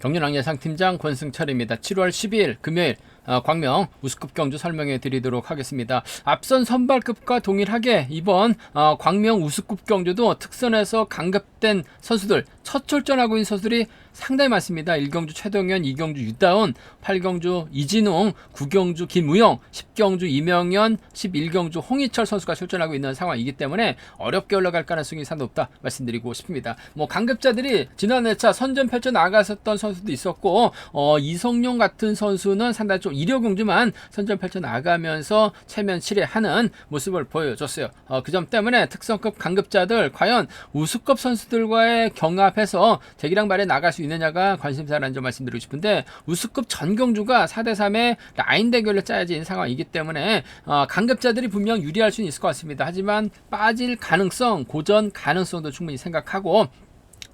경륜왕 예상팀장 권승철입니다. 7월 12일 금요일 광명 우수급 경주 설명해 드리도록 하겠습니다. 앞선 선발급과 동일하게 이번 광명 우수급 경주도 특선에서 강급된 선수들, 첫 출전하고 있는 선수들이 상당히 많습니다. 1경주 최동현, 2경주 유다운, 8경주 이진웅, 9경주 김우영, 10경주 이명현, 11경주 홍희철 선수가 출전하고 있는 상황이기 때문에 어렵게 올라갈 가능성이 상당히 높다 말씀드리고 싶습니다. 강급자들이 지난 회차 선전 펼쳐 나갔었던 선수도 있었고 이성용 같은 선수는 상당히 좀 1호 경주만 선전 펼쳐 나가면서 체면 치레하는 모습을 보여줬어요. 그 점 때문에 특성급 강급자들 과연 우수급 선수들과의 경합해서 재기랑 발에 나갈 수 있느냐가 관심사라는 점 말씀드리고 싶은데, 우수급 전경주가 4대3의 라인 대결을 짜야지 상황이기 때문에 강급자들이 분명 유리할 수는 있을 것 같습니다. 하지만 빠질 가능성, 고전 가능성도 충분히 생각하고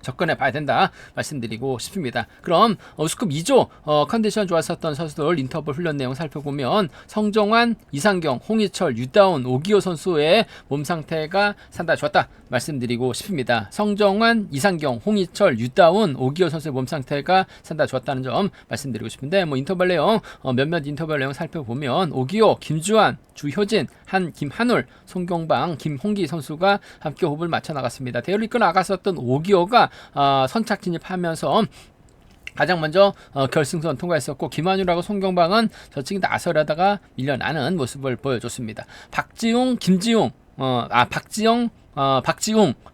접근해 봐야 된다 말씀드리고 싶습니다. 그럼 우수급 2조 컨디션 좋았었던 선수들 인터벌 훈련 내용 살펴보면 성정환, 이상경, 홍희철, 유다운, 오기호 선수의 몸 상태가 상당히 좋았다 말씀드리고 싶습니다. 성정환, 이상경, 홍희철, 유다운, 오기호 선수의 몸 상태가 상당히 좋았다는 점 말씀드리고 싶은데, 인터벌 내용 몇몇 인터벌 내용 살펴보면 오기호, 김주환, 주효진, 김한울, 송경방, 김홍기 선수가 함께 호흡을 맞춰 나갔습니다. 대회를 이끌어 나갔었던 오기호가 선착 진입하면서 가장 먼저 결승선 통과했었고, 김한율하고 송경방은 저층이 나서려다가 밀려나는 모습을 보여줬습니다. 박지웅, 김지웅, 박지웅,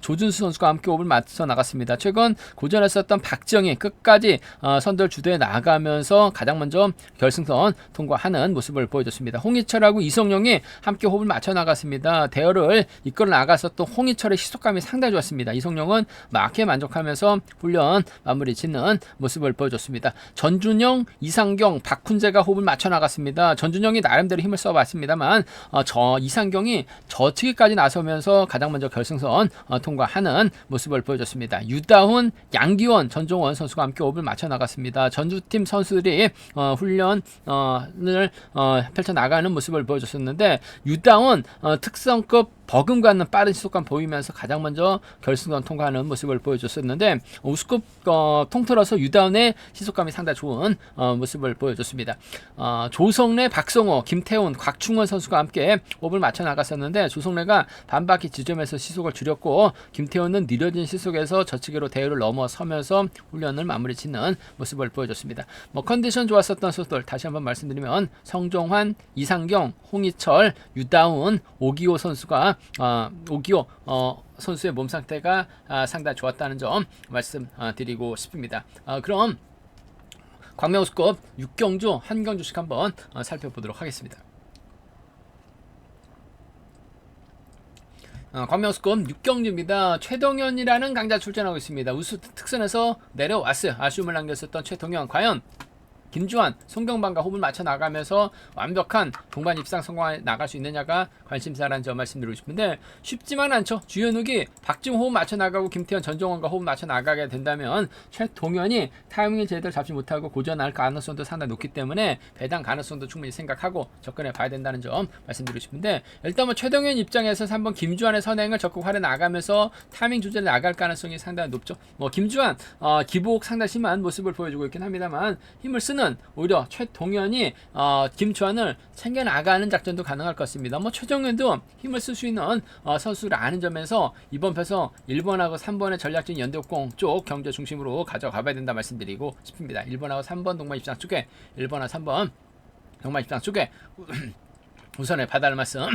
조준수 선수가 함께 호흡을 맞춰 나갔습니다. 최근 고전했었던 박지영이 끝까지 선두를 주도해 나가면서 가장 먼저 결승선 통과하는 모습을 보여줬습니다. 홍희철하고 이성용이 함께 호흡을 맞춰 나갔습니다. 대열을 이끌어 나갔었던 홍희철의 시속감이 상당히 좋았습니다. 이성용은 막게 만족하면서 훈련 마무리 짓는 모습을 보여줬습니다. 전준영, 이상경, 박훈재가 호흡을 맞춰 나갔습니다. 전준영이 나름대로 힘을 써봤습니다만 이상경이 저치기까지 나서면서 가장 먼저 결승선 통과하는 모습을 보여줬습니다. 유다훈, 양기원, 전종원 선수가 함께 호흡을 맞춰 나갔습니다. 전주팀 선수들이 훈련을 펼쳐 나가는 모습을 보여줬었는데, 유다훈 특성급 버금가는 빠른 시속감 보이면서 가장 먼저 결승선 통과하는 모습을 보여줬었는데, 우수급 통틀어서 유다운의 시속감이 상당히 좋은 모습을 보여줬습니다. 조성래, 박성호, 김태훈, 곽충원 선수가 함께 호흡을 맞춰 나갔었는데, 조성래가 반바퀴 지점에서 시속을 줄였고, 김태훈은 느려진 시속에서 저치기로 대회를 넘어서면서 훈련을 마무리 짓는 모습을 보여줬습니다. 컨디션 좋았었던 선수들 다시 한번 말씀드리면 성종환, 이상경, 홍희철, 유다운, 오기호 선수가 오기호 선수의 몸 상태가 상당히 좋았다는 점 말씀드리고 싶습니다. 그럼 광명우수급 6경주 한 경주씩 한번 살펴보도록 하겠습니다. 광명우수급 6경주입니다. 최동현이라는 강자 출전하고 있습니다. 우수 특선에서 내려왔어요. 아쉬움을 남겼었던 최동현, 과연 김주환, 송경방과 호흡을 맞춰 나가면서 완벽한 동반 입상 성공에 나갈 수 있느냐가 관심사라는 점 말씀드리고 싶은데, 쉽지만 않죠. 주현욱이 박지웅 호흡 맞춰 나가고 김태현, 전종원과 호흡 맞춰 나가게 된다면 최동현이 타이밍을 제대로 잡지 못하고 고전할 가능성도 상당히 높기 때문에 배당 가능성도 충분히 생각하고 접근해 봐야 된다는 점 말씀드리고 싶은데, 일단 최동현 입장에서 3번 김주환의 선행을 적극 활용 나가면서 타이밍 조절에 나갈 가능성이 상당히 높죠. 김주환 기복 상당히 심한 모습을 보여주고 있긴 합니다만, 힘을 쓰는 오히려 최동현이 김주환을 챙겨 나가는 작전도 가능할 것 같습니다. 최정현도 힘을 쓸 수 있는 선수라는 점에서 이번 패서 1번하고 3번의 전략적인 연대공 쪽 경제 중심으로 가져가 봐야 된다 말씀드리고 싶습니다. 1번하고 3번 동반 입장 쪽에 1번하고 3번 동반 입장 쪽에 우선에 받아할 말씀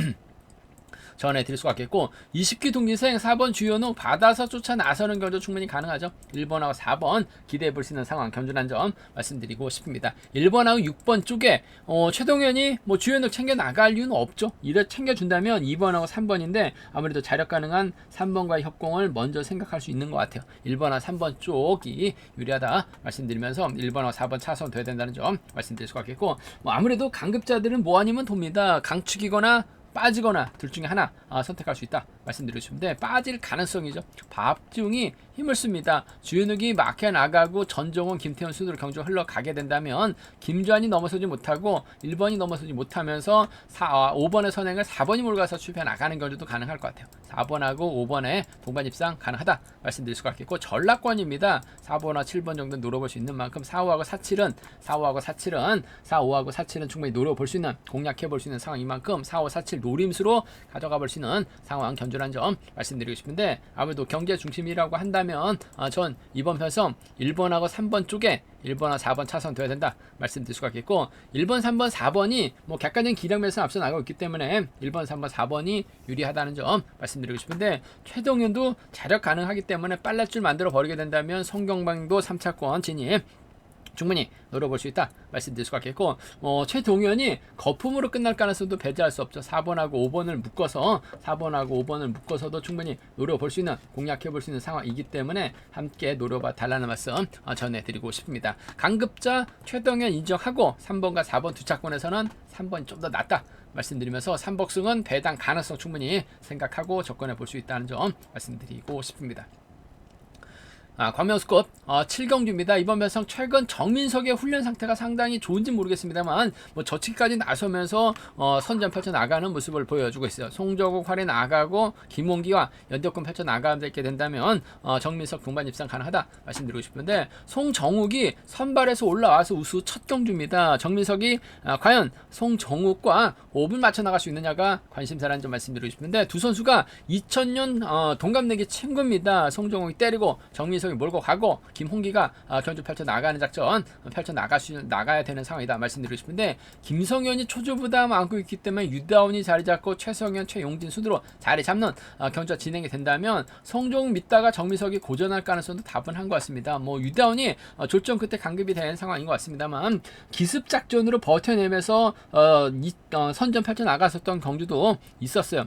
전해드릴 수가 있겠고, 20기 동기생 4번 주현우 받아서 쫓아 나서는 경주 충분히 가능하죠. 1번하고 4번 기대해 볼 수 있는 상황 겸손한 점 말씀드리고 싶습니다. 1번하고 6번 쪽에 최동현이 주현우 챙겨 나갈 이유는 없죠. 이를 챙겨준다면 2번하고 3번인데 아무래도 자력 가능한 3번과의 협공을 먼저 생각할 수 있는 것 같아요. 1번하고 3번 쪽이 유리하다 말씀드리면서 1번하고 4번 차선 돼야 된다는 점 말씀드릴 수가 있겠고, 아무래도 강급자들은 뭐 아니면 돕니다. 강축이거나 빠지거나 둘 중에 하나 선택할 수 있다 말씀드리고 싶은데, 빠질 가능성이죠. 박지웅이 힘을 씁니다. 주현욱이 막혀 나가고 전종훈, 김태훈 순으로 경주가 흘러가게 된다면 김주환이 넘어서지 못하고 1번이 넘어서지 못하면서 5번의 선행을 4번이 몰아가서 출패 나가는 경우도 가능할 것 같아요. 4번하고 5번에 동반 입상 가능하다 말씀드릴 수가 있겠고, 전락권입니다. 4번과 7번 정도 노려볼 수 있는 만큼 4, 5하고 4, 5하고 4, 7은 충분히 노려볼 수 있는, 공략해볼 수 있는 상황인 만큼 4, 5, 4, 7 노림수로 가져가 볼 수 있는 상황, 견주란 점 말씀드리고 싶은데, 아무래도 경제 중심이라고 한다면 전 이번 편성 1번하고 3번 쪽에 1번과 4번 차선 돼야 된다 말씀드릴 수가 있겠고, 1번, 3번, 4번이 뭐 객관적인 기량에서 앞서 나가고 있기 때문에 1번, 3번, 4번이 유리하다는 점 말씀드리고 싶은데, 최동현도 자력 가능하기 때문에 빨랫줄 만들어 버리게 된다면 송경방도 3차권 진입 충분히 노려볼 수 있다 말씀드릴 수가 있겠고, 최동현이 거품으로 끝날 가능성도 배제할 수 없죠. 4번하고 5번을 묶어서도 충분히 노려볼 수 있는, 공략해볼 수 있는 상황이기 때문에 함께 노려봐 달라는 말씀 전해드리고 싶습니다. 강급자 최동현 인정하고 3번과 4번 두 차권에서는 3번이 좀 더 낫다 말씀드리면서, 3복승은 배당 가능성 충분히 생각하고 접근해 볼 수 있다는 점 말씀드리고 싶습니다. 광명우스컵 7경주입니다. 이번 편성 최근 정민석의 훈련 상태가 상당히 좋은지 모르겠습니다만, 뭐 저치기까지 나서면서 선전 펼쳐 나가는 모습을 보여주고 있어요. 송정욱 활에 나가고 김홍기와 연대권 펼쳐 나가게 된다면 정민석 동반 입상 가능하다 말씀드리고 싶은데, 송정욱이 선발에서 올라와서 우수 첫 경주입니다. 정민석이 과연 송정욱과 5분 맞춰 나갈 수 있느냐가 관심사라는 점 말씀드리고 싶은데, 두 선수가 2000년 동갑내기 친구입니다. 송정욱이 때리고 정민석 몰고 가고 김홍기가 견주 펼쳐 나가는 작전 펼쳐 나가야 되는 상황이다 말씀드리고 싶은데, 김성현이 초조부담 안고 있기 때문에 유다운이 자리 잡고 최성현, 최용진 순으로 자리 잡는 경주가 진행이 된다면, 송종욱 믿다가 정민석이 고전할 가능성도 다분한 것 같습니다. 뭐 유다운이 졸전 끝에 강급이 된 상황인 것 같습니다만, 기습 작전으로 버텨내면서 선전 펼쳐 나갔었던 경주도 있었어요.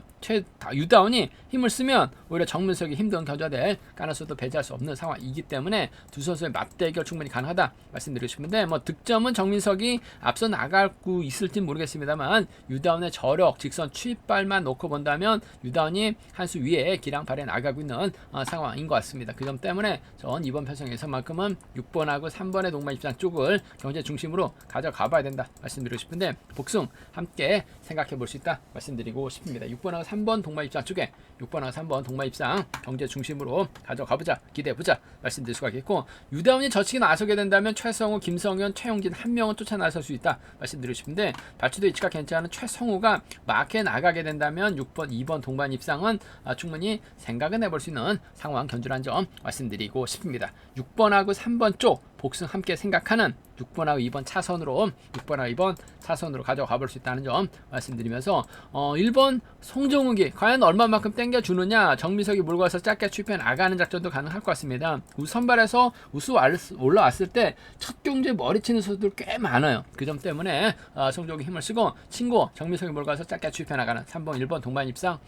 유다운이 힘을 쓰면 오히려 정민석이 힘든 경주가 될 가능성도 배제할 수 없는 상황이기 때문에 두 선수의 맞대결 충분히 가능하다 말씀드리고 싶은데, 뭐 득점은 정민석이 앞서 나가고 있을지 모르겠습니다만, 유다운의 저력, 직선 추입발만 놓고 본다면 유다운이 한 수 위에 기량 발에 나가고 있는 상황인 것 같습니다. 그 점 때문에 전 이번 편성에서만큼은 6번하고 3번의 동반 입장 쪽을 경제 중심으로 가져가 봐야 된다 말씀드리고 싶은데, 복승 함께 생각해 볼 수 있다 말씀드리고 싶습니다. 6번하고 3번 동반 입장 쪽에 6번하고 3번 동반 입장 경제 중심으로 가져가 보자, 기대해 보자 말씀드릴 수가 있겠고, 유다운이 저치기 나서게 된다면 최성우, 김성현, 최용진 한 명은 쫓아 나설 수 있다 말씀드리고 싶은데, 발치도 위치가 괜찮은 최성우가 마크에 나가게 된다면 6번, 2번 동반 입상은 충분히 생각은 해볼 수 있는 상황 견주란 점 말씀드리고 싶습니다. 6번하고 3번 쪽 복승 함께 생각하는 6번하고 2번 차선으로 6번하고 2번 차선으로 가져가 볼 수 있다는 점 말씀드리면서, 1번 송정욱이 과연 얼마만큼 땡겨주느냐, 정민석이 몰고 와서 짧게 추입해 나가는 작전도 가능할 것 같습니다. 선발에서 우수 올라왔을 때 첫 경주에 머리치는 선수들 꽤 많아요. 그 점 때문에 송정욱이 힘을 쓰고 친구 정민석이 몰고 와서 짧게 추입해 나가는 3번, 1번 동반 입상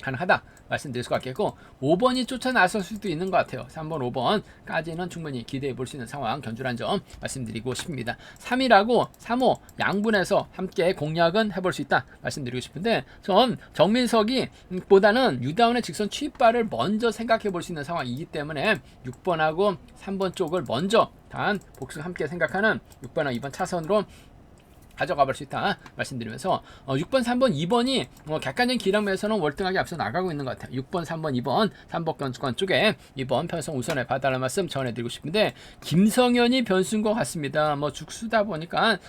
가능하다 말씀드릴 수가 있겠고, 5번이 쫓아 나설 수도 있는 것 같아요. 3번, 5번까지는 충분히 기대해 볼 수 있는 상황 견주란 점 말씀드리고 싶습니다. 3일하고 3호 양분해서 함께 공략은 해볼 수 있다 말씀드리고 싶은데, 전 정민석이 보다는 유다운의 직선 취입발을 먼저 생각해 볼 수 있는 상황이기 때문에 6번하고 3번 쪽을 먼저 단 복수 함께 생각하는 6번하고 2번 차선으로 가져가 볼 수 있다 말씀드리면서, 6번, 3번, 2번이 객관적인 기량에서는 월등하게 앞서 나가고 있는 것 같아요. 6번, 3번, 2번 3번권 쪽에 이번 편성 우선에 봐달라는 말씀 전해드리고 싶은데, 김성현이 변수인 것 같습니다. 뭐 죽수다 보니까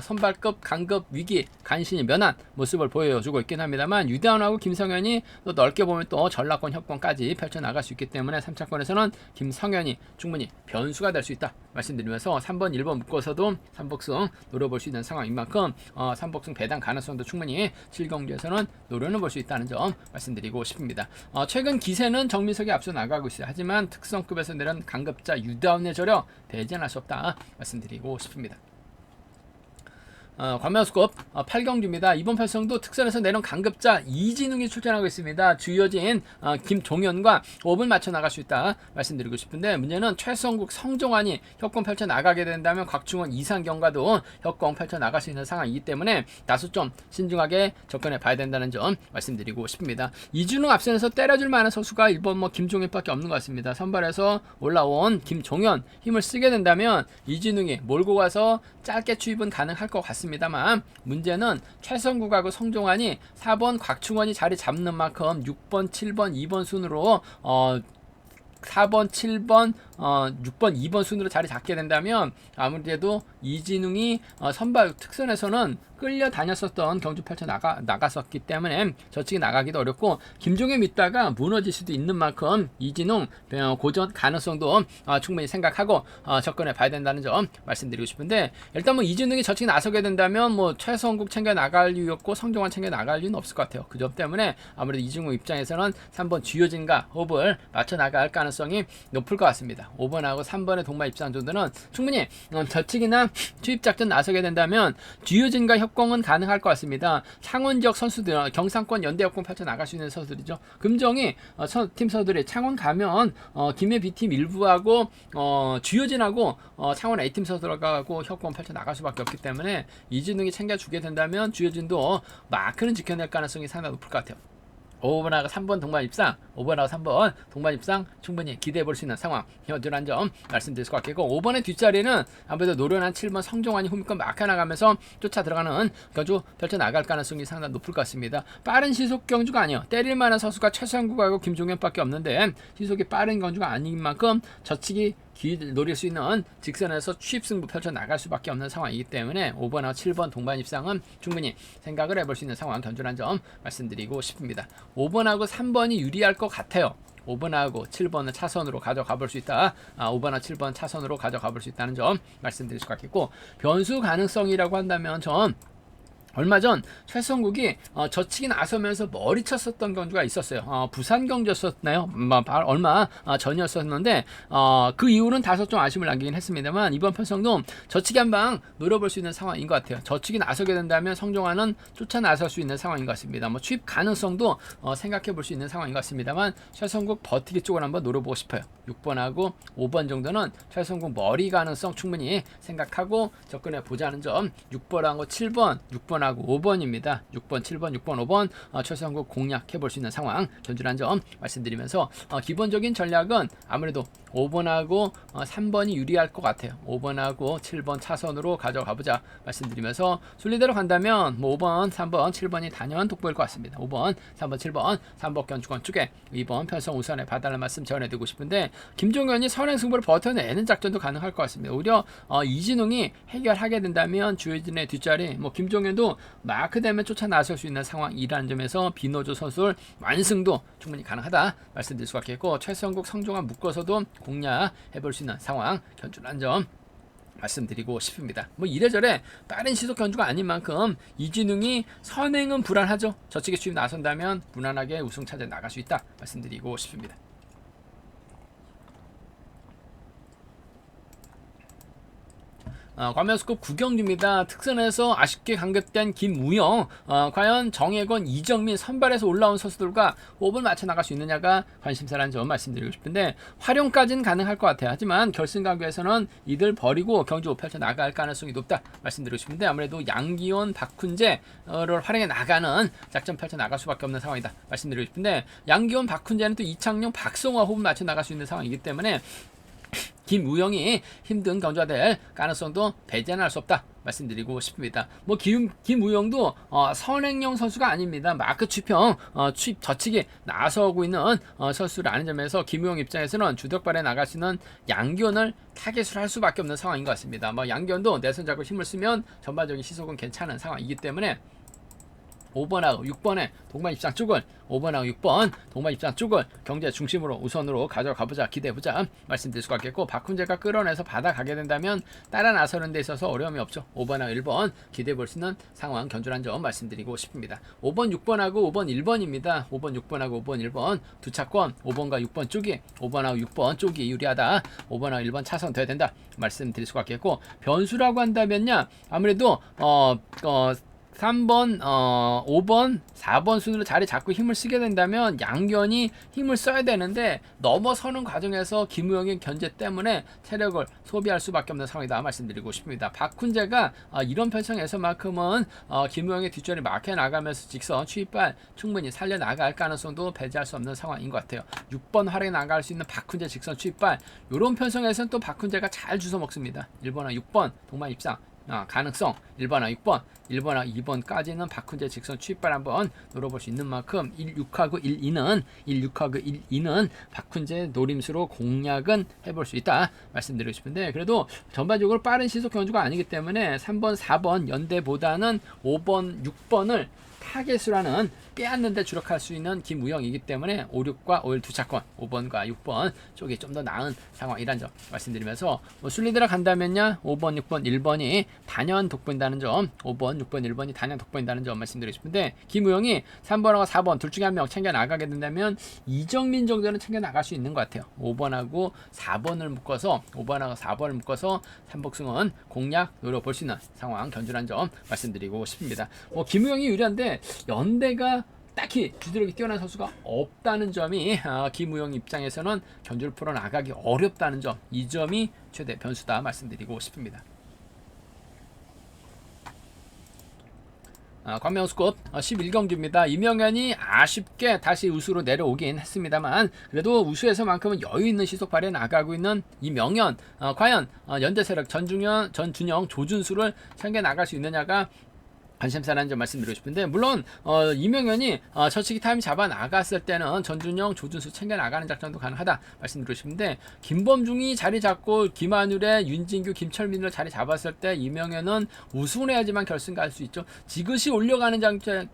선발급, 강급, 위기, 간신히 면한 모습을 보여주고 있긴 합니다만, 유다운하고 김성현이 또 넓게 보면 또 전락권, 협권까지 펼쳐나갈 수 있기 때문에 3차권에서는 김성현이 충분히 변수가 될 수 있다 말씀드리면서, 3번, 1번 묶어서도 3복승 노려볼 수 있는 상황인 만큼 3복승 배당 가능성도 충분히 7경주에서는 노려는 볼 수 있다는 점 말씀드리고 싶습니다. 최근 기세는 정민석이 앞서 나가고 있어요. 하지만 특성급에서 내려온 강급자 유다운의 저력 배제할 수 없다 말씀드리고 싶습니다. 광명우스컵 8경주입니다. 이번 편성도 특선에서 내놓은 강급자 이진웅이 출전하고 있습니다. 주효진, 김종현과 5분 맞춰 나갈 수 있다 말씀드리고 싶은데, 문제는 최성국, 성종환이 협공 펼쳐 나가게 된다면 곽충원, 이상경과도 협공 펼쳐 나갈 수 있는 상황이기 때문에 다소 좀 신중하게 접근해 봐야 된다는 점 말씀드리고 싶습니다. 이진웅 앞선에서 때려줄 만한 선수가 1번 김종현밖에 없는 것 같습니다. 선발에서 올라온 김종현 힘을 쓰게 된다면 이진웅이 몰고 가서 짧게 추입은 가능할 것 같습니다만, 문제는 최성국하고 성종환이 4번 곽충원이 자리 잡는 만큼 6번, 7번, 2번 순으로 4번, 7번, 6번, 2번 순으로 자리 잡게 된다면 아무래도 이진웅이 선발 특선에서는 끌려다녔었던 경주 펼쳐 나갔었기 때문에 저측이 나가기도 어렵고, 김종현 믿다가 무너질 수도 있는 만큼 이진웅 고전 가능성도 충분히 생각하고 접근해 봐야 된다는 점 말씀드리고 싶은데, 일단 이진웅이 저측이 나서게 된다면 최성국 챙겨 나갈 이유였고 성종환 챙겨 나갈 이유는 없을 것 같아요. 그 점 때문에 아무래도 이진웅 입장에서는 3번 주효진과 호흡을 맞춰 나갈 가능성이 높을 것 같습니다. 5번하고 3번의 동반 입장 정도는 충분히 저측이나 투입작전 나서게 된다면 주효진과 협공은 가능할 것 같습니다. 창원 지역 선수들, 경상권 연대 협공 펼쳐 나갈 수 있는 선수들이죠. 금정이 팀 선수들이 창원 가면 김해 B팀 일부하고 주효진하고 창원 A팀 선수들하고 협공 펼쳐 나갈 수밖에 없기 때문에 이진웅이 챙겨주게 된다면 주효진도 마크는 지켜낼 가능성이 상당히 높을 것 같아요. 5번하고 3번 동반 입상, 5번하고 3번 동반 입상 충분히 기대해 볼 수 있는 상황, 여전한 점 말씀드릴 수 같겠고, 5번의 뒷자리는 아무래도 노련한 7번 성종환이 후미권 막혀 나가면서 쫓아 들어가는 경주 펼쳐 나갈 가능성이 상당히 높을 것 같습니다. 빠른 시속 경주가 아니요, 때릴 만한 선수가 최성국하고 김종현밖에 없는데 시속이 빠른 경주가 아닌 만큼 저측이 기회를 노릴 수 있는 직선에서 취입 승부 펼쳐 나갈 수밖에 없는 상황이기 때문에 5번하고 7번 동반 입상은 충분히 생각을 해볼 수 있는 상황, 견준한 점 말씀드리고 싶습니다. 5번하고 3번이 유리할 것 같아요. 5번하고 7번을 차선으로 가져가 볼 수 있다. 5번하고 7번 차선으로 가져가 볼 수 있다는 점 말씀드릴 수 같겠고, 변수 가능성이라고 한다면 전 얼마 전 최성국이 저치기 나서면서 머리 쳤었던 경주가 있었어요. 부산 경주였었나요? 얼마 전이었었는데 그 이후는 다소 좀 아쉬움을 남기긴 했습니다만, 이번 편성도 저치기 한방 노려볼 수 있는 상황인 것 같아요. 저치기 나서게 된다면 성종환은 쫓아 나설 수 있는 상황인 것 같습니다. 취입 가능성도 생각해 볼 수 있는 상황인 것 같습니다만, 최성국 버티기 쪽을 한번 노려보고 싶어요. 6번하고 5번 정도는 최성국 머리 가능성 충분히 생각하고 접근해 보자는 점, 6번하고 7번, 6번하고 5번입니다. 6번, 7번, 6번, 5번 최성국 공략해 볼 수 있는 상황, 견준한 점 말씀드리면서 기본적인 전략은 아무래도 5번하고 3번이 유리할 것 같아요. 5번하고 7번 차선으로 가져가 보자 말씀드리면서, 순리대로 간다면 5번, 3번, 7번이 단연 돋보일 것 같습니다. 5번, 3번, 7번 3번 견주권 쪽에 2번 편성 우선에 봐달라는 말씀 전해드리고 싶은데, 김종현이 선행 승부를 버텨내는 작전도 가능할 것 같습니다. 오히려 이진웅이 해결하게 된다면 주효진의 뒷자리, 김종현도 마크되면 쫓아 나설 수 있는 상황이라는 점에서 비노조 선수를 완승도 충분히 가능하다 말씀드릴 수가 있겠고, 최성국, 성종환 묶어서도 공략해 볼 수 있는 상황, 견준한 점 말씀드리고 싶습니다. 이래저래 빠른 시속 견주가 아닌 만큼 이진웅이 선행은 불안하죠. 저측에 추입 나선다면 무난하게 우승 차지해 나갈 수 있다 말씀드리고 싶습니다. 광명우스컵 9경주입니다. 특선에서 아쉽게 강급된 김우영, 과연 정혜건, 이정민 선발에서 올라온 선수들과 호흡을 맞춰 나갈 수 있느냐가 관심사라는 점 말씀드리고 싶은데, 활용까지는 가능할 것 같아요. 하지만 결승 강구에서는 이들 버리고 경주 펼쳐 나갈 가능성이 높다 말씀드리고 싶은데, 아무래도 양기원, 박훈재를 활용해 나가는 작전 펼쳐 나갈 수밖에 없는 상황이다 말씀드리고 싶은데, 양기원, 박훈재는 또 이창용, 박성화 호흡을 맞춰 나갈 수 있는 상황이기 때문에 김우영이 힘든 경주가 될 가능성도 배제는 할 수 없다 말씀드리고 싶습니다. 김우영도 선행형 선수가 아닙니다. 마크 취평, 취입 저치기 나서고 있는 선수라는 점에서 김우영 입장에서는 주력발에 나갈 수 있는 양기원을 타겟으로 할 수밖에 없는 상황인 것 같습니다. 양기원도 내선 잡고 힘을 쓰면 전반적인 시속은 괜찮은 상황이기 때문에 5번하고 6번의 동반 입장 쪽을 5번하고 6번 동반 입장 쪽을 경제 중심으로 우선으로 가져가보자 기대해보자 말씀드릴 수가 있겠고 박훈재가 끌어내서 받아가게 된다면 따라 나서는 데 있어서 어려움이 없죠. 5번하고 1번 기대해볼 수 있는 상황 견줄한 점 말씀드리고 싶습니다. 5번 6번하고 5번 1번입니다. 5번 6번하고 5번 1번 두 차권 5번과 6번 쪽이 5번하고 6번 쪽이 유리하다. 5번하고 1번 차선 돼야 된다 말씀드릴 수가 있겠고 변수라고 한다면요 아무래도 3번, 5번, 4번 순으로 자리 잡고 힘을 쓰게 된다면 양견이 힘을 써야 되는데 넘어서는 과정에서 김우영의 견제 때문에 체력을 소비할 수밖에 없는 상황이다 말씀드리고 싶습니다. 박훈재가 이런 편성에서만큼은 김우영의 뒷줄이 막혀 나가면서 직선 추입발 충분히 살려나갈 가능성도 배제할 수 없는 상황인 것 같아요. 6번 활에 나갈 수 있는 박훈재 직선 추입발 이런 편성에서는 또 박훈재가 잘 주워 먹습니다. 1번과 6번 동반 입상 가능성 1번하고 6번 1번하고 2번까지는 박훈재 직선 추입발 한번 노려볼 수 있는 만큼 16하고 16하고 12는 박훈재 노림수로 공략은 해볼 수 있다 말씀드리고 싶은데 그래도 전반적으로 빠른 시속 견주가 아니기 때문에 3번 4번 연대보다는 5번 6번을 타겟으로 하는 빼앗는 데 주력할 수 있는 김우영이기 때문에 5, 6과 5, 1 두 차권 5번과 6번 쪽이 좀 더 나은 상황이란 점 말씀드리면서 순리대로 간다면요 5번, 6번, 1번이 단연 돋보인다는 점 5번, 6번, 1번이 단연 돋보인다는 점 말씀드리고 싶은데 김우영이 3번하고 4번 둘 중에 한 명 챙겨 나가게 된다면 이정민 정도는 챙겨 나갈 수 있는 것 같아요. 5번하고 4번을 묶어서 5번하고 4번을 묶어서 삼복승은 공략 노려볼 수 있는 상황 견줄한 점 말씀드리고 싶습니다. 김우영이 유리한데 연대가 딱히 주드력이 뛰어난 선수가 없다는 점이 김우영 입장에서는 견주를 풀어나가기 어렵다는 점, 이 점이 최대 변수다 말씀드리고 싶습니다. 광명우스컵 11경주입니다. 이명현이 아쉽게 다시 우수로 내려오긴 했습니다만 그래도 우수에서만큼은 여유있는 시속 발휘에 나가고 있는 이명현 과연 연대세력 전준영, 조준수를 챙겨 나갈 수 있느냐가 관심사라는 점 말씀드리고 싶은데 물론 이명현이 저치기 타임 잡아 나갔을 때는 전준영, 조준수 챙겨 나가는 작전도 가능하다 말씀드리고 싶은데 김범중이 자리 잡고 김한율의 윤진규, 김철민을 자리 잡았을 때 이명현은 우승해야지만 결승 갈 수 있죠. 지그시 올려가는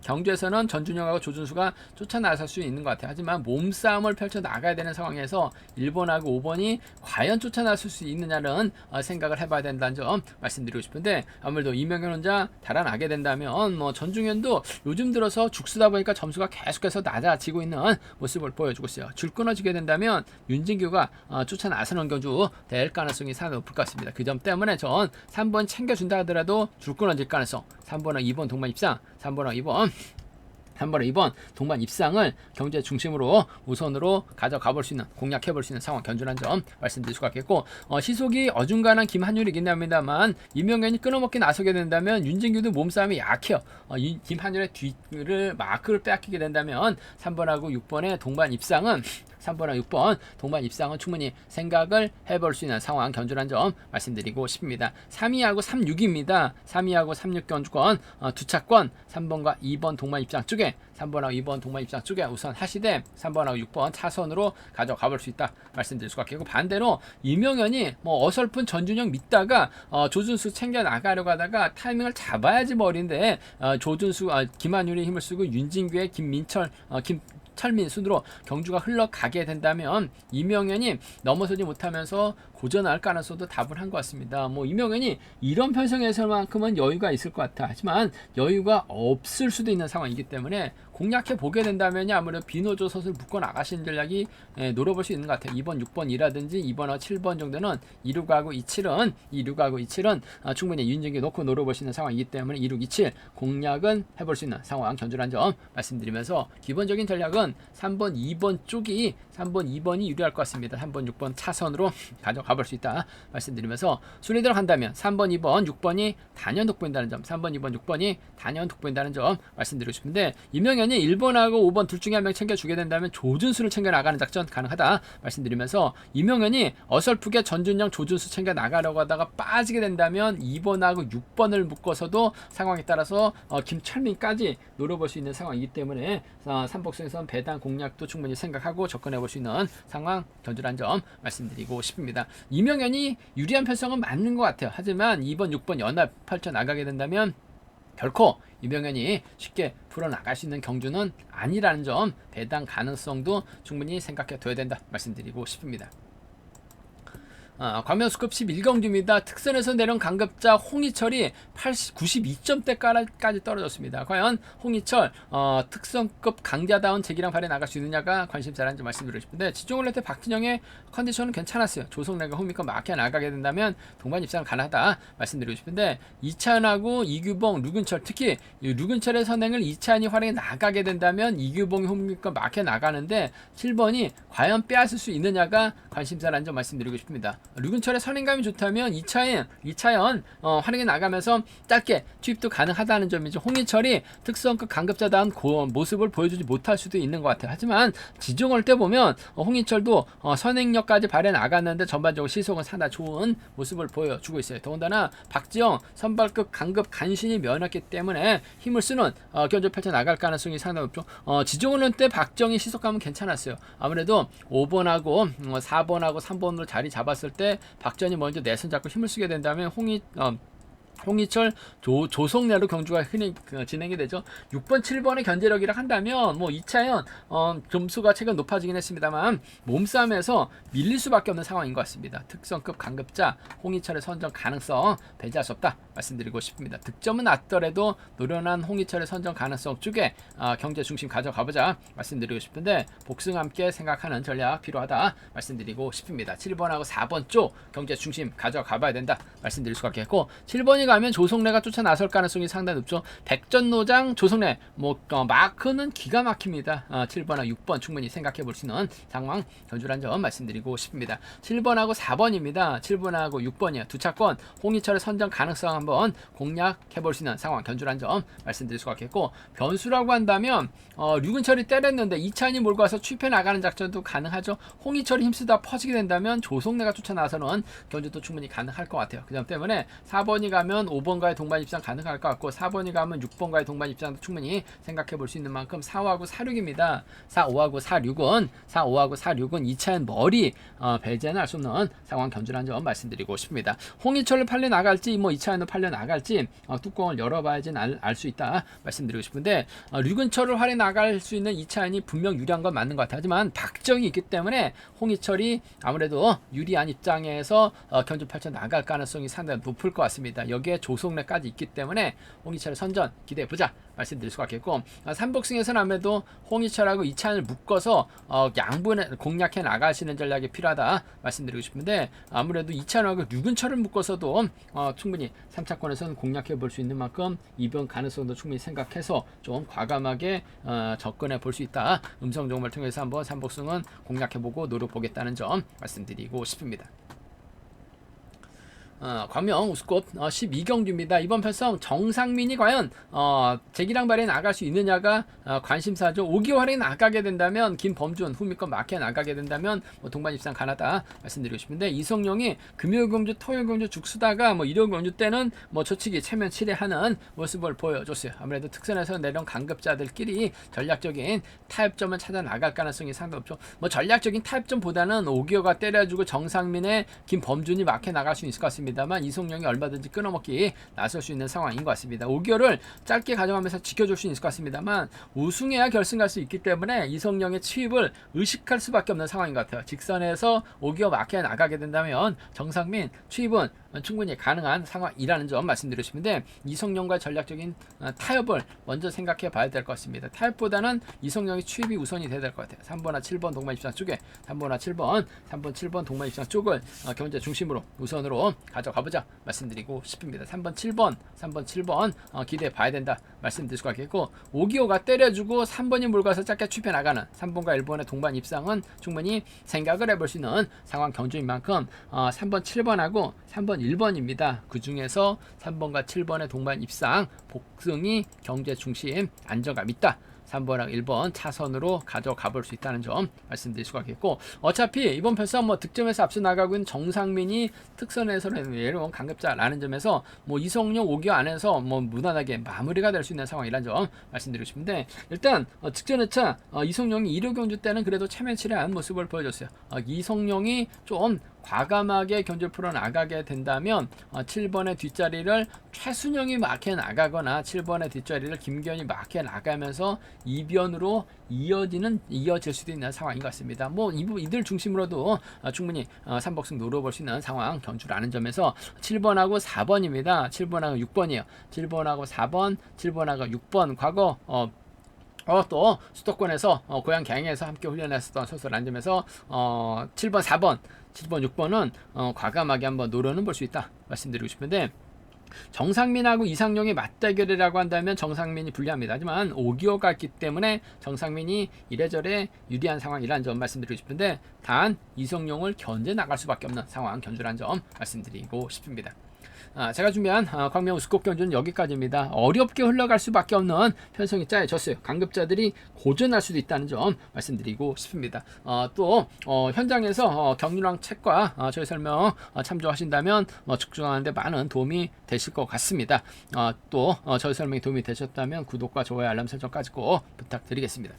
경주에서는 전준영하고 조준수가 쫓아 나설 수 있는 것 같아요. 하지만 몸싸움을 펼쳐 나가야 되는 상황에서 1번하고 5번이 과연 쫓아 나설 수 있느냐는 생각을 해봐야 된다는 점 말씀드리고 싶은데 아무래도 이명현 혼자 달아나게 된다면 전중현도 요즘 들어서 죽쓰다 보니까 점수가 계속해서 낮아지고 있는 모습을 보여주고 있어요. 줄 끊어지게 된다면 윤진규가 쫓아 나서는 경주 될 가능성이 상당히 높을 것 같습니다. 그 점 때문에 전 3번 챙겨준다 하더라도 줄 끊어질 가능성 3번과 2번 동반 입상 3번과 2번 동반 입상을 경제 중심으로 우선으로 가져가 볼 수 있는 공략해 볼 수 있는 상황 견준한 점 말씀드릴 수가 있겠고 시속이 어중간한 김한율이긴 합니다만 이명현이 끊어먹기 나서게 된다면 윤진규도 몸싸움이 약해요. 김한율의 뒤를 마크를 빼앗기게 된다면 3번하고 6번의 동반 입상은 3번하고 6번 동반 입상은 충분히 생각을 해볼 수 있는 상황 견줄한 점 말씀드리고 싶습니다. 3위하고 36입니다. 3위하고 36 견주권 두 차권 3번과 2번 동반 입상 쪽에 3번하고 2번 동반 입상 쪽에 우선 하시되 3번하고 6번 차선으로 가져가 볼 수 있다 말씀드릴 수가 있고 반대로 이명현이 어설픈 전준영 믿다가 조준수 챙겨 나가려고 하다가 타이밍을 잡아야지 머리인데 조준수 김한율이 힘을 쓰고 윤진규의 김민철 철민 순으로 경주가 흘러가게 된다면 이명현이 넘어서지 못하면서 고전할 가능성도 답을 한 것 같습니다. 이명현이 이런 편성에서만큼은 여유가 있을 것 같아. 하지만 여유가 없을 수도 있는 상황이기 때문에 공략해 보게 된다면 아무래도 비노조 선수를 묶어 나가시는 전략이 노려볼 수 있는 것 같아요. 2번, 6번이라든지 2번과 7번 정도는 26하고 27은 충분히 윤진규 놓고 노려볼 수 있는 상황이기 때문에 26, 27 공략은 해볼 수 있는 상황 견줄한 점 말씀드리면서 기본적인 전략은 3번, 2번 쪽이 3번, 2번이 유리할 것 같습니다. 3번, 6번 차선으로 가져가 볼 수 있다 말씀드리면서 순위대로 간다면 3번, 2번, 6번이 단연 돋보인다는 점 3번, 2번, 6번이 단연 돋보인다는 점 말씀드리고 싶은데 이명현이 1번하고 5번 둘 중에 한 명 챙겨주게 된다면 조준수를 챙겨 나가는 작전 가능하다 말씀드리면서 이명현이 어설프게 전준영, 조준수 챙겨 나가려고 하다가 빠지게 된다면 2번하고 6번을 묶어서도 상황에 따라서 김철민까지 노려볼 수 있는 상황이기 때문에 삼복승에선 배당 공략도 충분히 생각하고 접근해 볼 수 있는 상황 견줄한 점 말씀드리고 싶습니다. 이명현이 유리한 편성은 맞는 것 같아요. 하지만 2번, 6번 연합 펼쳐 나가게 된다면 결코 이병현이 쉽게 풀어나갈 수 있는 경주는 아니라는 점, 배당 가능성도 충분히 생각해 둬야 된다 말씀드리고 싶습니다. 광명수급 11경주입니다. 특선에서 내려온 강급자 홍희철이 92점대까지 떨어졌습니다. 과연 홍희철 특선급 강자다운 재기량 발휘 나갈 수 있느냐가 관심사라는 말씀드리고 싶은데, 지종을 할 때 박진영의 컨디션은 괜찮았어요. 조성래가 홍미권 막혀 나가게 된다면 동반 입상 가능하다 말씀드리고 싶은데, 이찬하고 이규봉, 류근철, 특히 류근철의 선행을 이찬이 활용해 나가게 된다면 이규봉이 홍미권 막혀 나가는데 7번이 과연 빼앗을 수 있느냐가 관심사라는 점 말씀드리고 싶습니다. 류근철의 선행감이 좋다면 이차연 활용해 나가면서 짧게 투입도 가능하다는 점이죠. 홍희철이 특성급 강급자다운 모습을 보여주지 못할 수도 있는 것 같아요. 하지만 지종할 때 보면 홍희철도 선행력까지 발휘해 나갔는데 전반적으로 시속은 상당히 좋은 모습을 보여주고 있어요. 더군다나 박지영 선발급 강급 간신히 면했기 때문에 힘을 쓰는 견주 펼쳐 나갈 가능성이 상당히 높죠. 지종을 때 박지영의 시속감은 괜찮았어요. 아무래도 5번하고 4번하고 3번으로 자리 잡았을 때 박지현이 먼저 내선 잡고 힘을 쓰게 된다면 홍희철, 조성래로 경주가 흔히 진행이 되죠. 6번, 7번의 견제력이라 한다면 이차연 점수가 최근 높아지긴 했습니다만 몸싸움에서 밀릴 수밖에 없는 상황인 것 같습니다. 특성급 강급자 홍희철의 선정 가능성 배제할 수 없다 말씀드리고 싶습니다. 득점은 낮더라도 노련한 홍희철의 선정 가능성 쪽에 경제 중심 가져가보자 말씀드리고 싶은데, 복승 함께 생각하는 전략 필요하다 말씀드리고 싶습니다. 7번하고 4번 쪽 경제 중심 가져가봐야 된다 말씀드릴 수가 있겠고, 7번이 가면 조성래가 쫓아 나설 가능성이 상당히 높죠. 백전노장 조성래 마크는 기가 막힙니다. 7번하고 6번 충분히 생각해 볼 수 있는 상황 견주란 점 말씀드리고 싶습니다. 7번하고 4번입니다. 7번하고 6번이요. 두 차권 홍희철의 선정 가능성 한번 공략해 볼 수 있는 상황 견주란 점 말씀드릴 수가 있겠고, 변수라고 한다면 류근철이 때렸는데 이찬이 몰고 와서 취입해 나가는 작전도 가능하죠. 홍희철이 힘쓰다 퍼지게 된다면 조성래가 쫓아 나서는 견주도 충분히 가능할 것 같아요. 그 점 때문에 4번이 가면 5번과의 동반 입상 가능할 것 같고, 4번이 가면 6번과의 동반 입상도 충분히 생각해 볼 수 있는 만큼 4, 5하고 4, 6입니다. 4, 5하고 4, 6은 2차엔 머리 배제는 할 수 없는 상황 견주라는 점 말씀드리고 싶습니다. 홍희철을 팔려 나갈지 2차엔도 팔려 나갈지 뚜껑을 열어봐야지 알 수 있다 말씀드리고 싶은데, 류근철을 활에 나갈 수 있는 2차엔이 분명 유리한 건 맞는 것 같아요. 하지만 박정이 있기 때문에 홍희철이 아무래도 유리한 입장에서 견주 펼쳐 나갈 가능성이 상당히 높을 것 같습니다. 여기에 조성래까지 있기 때문에 홍희철의 선전 기대해보자 말씀드릴 수가 있겠고, 3복승에서는 아무래도 홍희철하고 이찬을 묶어서 양분에 공략해 나가시는 전략이 필요하다 말씀드리고 싶은데, 아무래도 이찬하고 류근철을 묶어서도 충분히 3차권에서는 공략해 볼 수 있는 만큼 이변 가능성도 충분히 생각해서 좀 과감하게 접근해 볼 수 있다. 음성 정보를 통해서 한번 3복승은 공략해보고 노려보겠다는 점 말씀드리고 싶습니다. 광명 우스컵 12경주입니다. 이번 편성 정상민이 과연 재기량 발휘에 나갈 수 있느냐가 관심사죠. 5기호 활에 나가게 된다면 김범준 후미권 막혀 나가게 된다면 동반 입상 가능하다 말씀드리고 싶은데, 이성용이 금요일경주 토요일경주 죽수다가 일요일경주 때는 초치기 체면 치레하는 모습을 보여줬어요. 아무래도 특선에서 내려온 강급자들끼리 전략적인 타협점을 찾아 나갈 가능성이 상당히 높죠. 전략적인 타협점보다는 5기호가 때려주고 정상민의 김범준이 막혀 나갈 수 있을 것 같습니다. 다만 이성용이 얼마든지 끊어먹기 나설 수 있는 상황인 것 같습니다. 5개월을 짧게 가져가면서 지켜줄 수 있을 것 같습니다만, 우승해야 결승 갈 수 있기 때문에 이성용의 취입을 의식할 수밖에 없는 상황인 것 같아요. 직선에서 5개월 막혀 나가게 된다면 정상민 취입은 충분히 가능한 상황이라는 점 말씀드리고 싶은데, 이성용과 전략적인 타협을 먼저 생각해 봐야 될 것 같습니다. 타협보다는 이성용의 취입이 우선이 돼야 될 것 같아요. 3번과 7번 동반 입상 쪽에 3번과 7번 3번 7번 동반 입상 쪽을 경제 중심으로 우선으로 가져가보자 말씀드리고 싶습니다. 3번 7번 기대해 봐야 된다 말씀드릴 수가 있겠고, 5기호가 때려주고 3번이 몰가서 짧게 취입해 나가는 3번과 1번의 동반 입상은 충분히 생각을 해볼 수 있는 상황 경주인 만큼 3번 7번하고 3번 1번입니다. 그 중에서 3번과 7번의 동반 입상 복승이 경제 중심 안정감 있다. 3번하고 1번 차선으로 가져가 볼 수 있다는 점 말씀드릴 수가 있겠고, 어차피 이번 편성 득점에서 앞서 나가고 있는 정상민이 특선에서는 내려온 강급자라는 점에서 이성용 5기호 안에서 무난하게 마무리가 될 수 있는 상황이라는 점 말씀드리고 싶은데, 일단 직전 회차 이성용이 1호 경주 때는 그래도 체면치레한 모습을 보여줬어요. 이성용이 좀 과감하게 견주를 풀어 나가게 된다면 7번의 뒷자리를 최순영이 막혀 나가거나 7번의 뒷자리를 김기현이 막혀 나가면서 이변으로 이어질 수도 있는 상황인 것 같습니다. 뭐 이들 중심으로도 충분히 3복승 노려볼 수 있는 상황 견주라는 점에서 7번하고 4번입니다. 7번하고 6번이에요. 7번하고 4번, 7번하고 6번 과거 또 수도권에서 고향 경에서 함께 훈련했었던 선수라는 점에서 7번, 4번, 7번, 6번은 과감하게 한번 노려는 볼 수 있다 말씀드리고 싶은데, 정상민하고 이상용의 맞대결이라고 한다면 정상민이 불리합니다. 하지만 5기어가 있기 때문에 정상민이 이래저래 유리한 상황이라는 점 말씀드리고 싶은데, 단 이성용을 견제 나갈 수밖에 없는 상황 견주라는 점 말씀드리고 싶습니다. 제가 준비한 광명 우스컵 견주는 여기까지입니다. 어렵게 흘러갈 수밖에 없는 편성이 짜여졌어요. 강급자들이 고전할 수도 있다는 점 말씀드리고 싶습니다. 또 현장에서 경륜왕 책과 저희 설명 참조하신다면 측정하는데 많은 도움이 되실 것 같습니다. 또 저희 설명이 도움이 되셨다면 구독과 좋아요 알람 설정까지 꼭 부탁드리겠습니다.